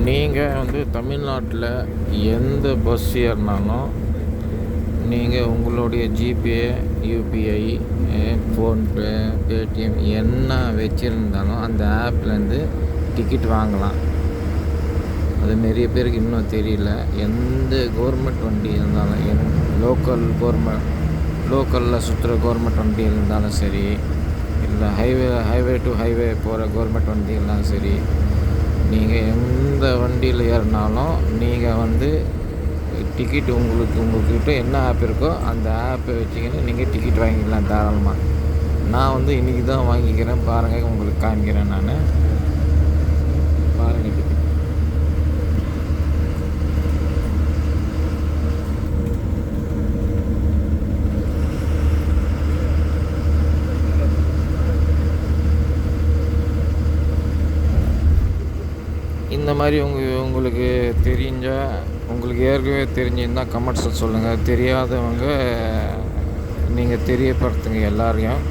நீங்கள் வந்து தமிழ்நாட்டில் எந்த பஸ் ஏறினாலும் நீங்கள் உங்களுடைய ஜிபே, யூபிஐ, ஃபோன்பே, பேடிஎம் என்ன வச்சுருந்தாலும் அந்த ஆப்லேருந்து டிக்கெட் வாங்கலாம். அது நிறைய பேருக்கு இன்னும் தெரியல. எந்த கவர்மெண்ட் வண்டி இருந்தாலும், லோக்கலில் சுற்றுற கவர்மெண்ட் வண்டி இருந்தாலும் சரி, இல்லை ஹைவே டு ஹைவே போகிற கவர்மெண்ட் வண்டி இருந்தாலும் சரி, நீங்கள் எந்த வண்டியில் ஏறினாலும் நீங்கள் வந்து டிக்கெட் உங்கள்கிட்ட என்ன ஆப் இருக்கோ அந்த ஆப்பை வச்சிக்கின்னு நீங்கள் டிக்கெட் வாங்கிக்கலாம் தாராளமாக. நான் வந்து இன்றைக்கி தான் வாங்கிக்கிறேன், பாருங்கள், உங்களுக்கு காமிக்கிறேன். நான் பாருங்கள் டிக்கெட். இந்த மாதிரி உங்களுக்கு உங்களுக்கு ஏற்கனவே தெரிஞ்சிருந்தால் கமெண்ட்ஸில் சொல்லுங்கள். தெரியாதவங்க நீங்கள் தெரியப்படுத்துங்க எல்லாரையும்.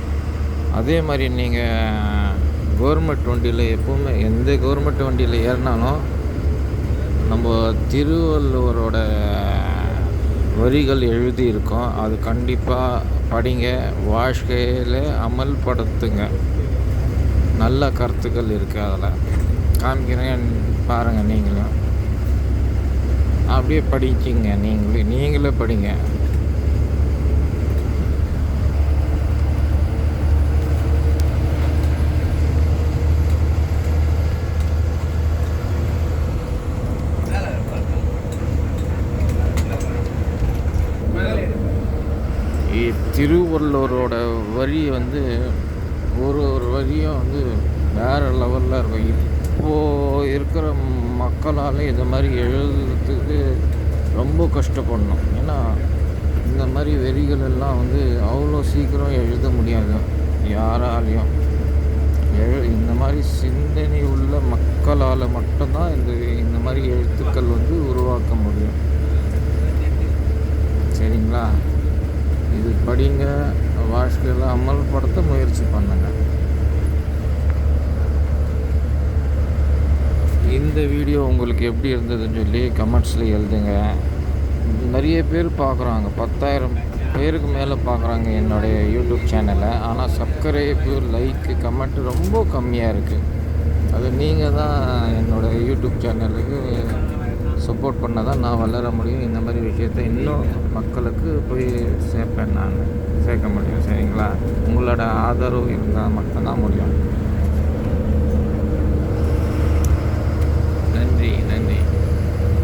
அதே மாதிரி நீங்கள் கவர்மெண்ட் வண்டியில் எப்போவுமே எந்த கவர்மெண்ட் வண்டியில் ஏறினாலும் நம்ம திருவள்ளுவரோட வரிகள் எழுதியிருக்கோம். அது கண்டிப்பாக படிங்க, வாழ்க்கையில் அமல்படுத்துங்க. நல்ல கருத்துக்கள் இருக்குது அதில். காமிக்கிறேன், பாருங்கள். நீங்களும் அப்படியே படிச்சிங்க. நீங்களே படிங்க. திருவள்ளுவரோட வரி வந்து ஒரு வரியும் வந்து வேறு லெவலில் இருக்கும். இப்போது இருக்கிற மக்களால் இந்த மாதிரி எழுதுறதுக்கு ரொம்ப கஷ்டப்படணும். ஏன்னா இந்த மாதிரி வரிகள் எல்லாம் வந்து அவ்வளோ சீக்கிரம் எழுத முடியாது யாராலையும். இந்த மாதிரி சிந்தனை உள்ள மக்களால் மட்டும்தான் இந்த மாதிரி எழுத்துக்கள் வந்து உருவாக்க முடியும். சரிங்களா? இது படிங்க, வாழ்க்கையில் அமல்படுத்த முயற்சி பண்ணுங்க. இந்த வீடியோ உங்களுக்கு எப்படி இருந்ததுன்னு சொல்லி கமெண்ட்ஸில் எழுதுங்க. நிறைய பேர் பார்க்குறாங்க, 10,000 பேருக்கு மேலே பார்க்குறாங்க என்னுடைய யூடியூப் சேனலை. ஆனால் சப்ஸ்கிரைபு, லைக்கு, கமெண்ட்டு ரொம்ப கம்மியாக இருக்குது. அது நீங்கள் தான் என்னோடய யூடியூப் சேனலுக்கு சப்போர்ட் பண்ணால் தான் நான் வளர முடியும். இந்த மாதிரி விஷயத்தை இன்னும் மக்களுக்கு போய் சேர்க்க முடியும். சரிங்களா? உங்களோட ஆதரவு இருந்தால் மட்டும்தான் முடியும்.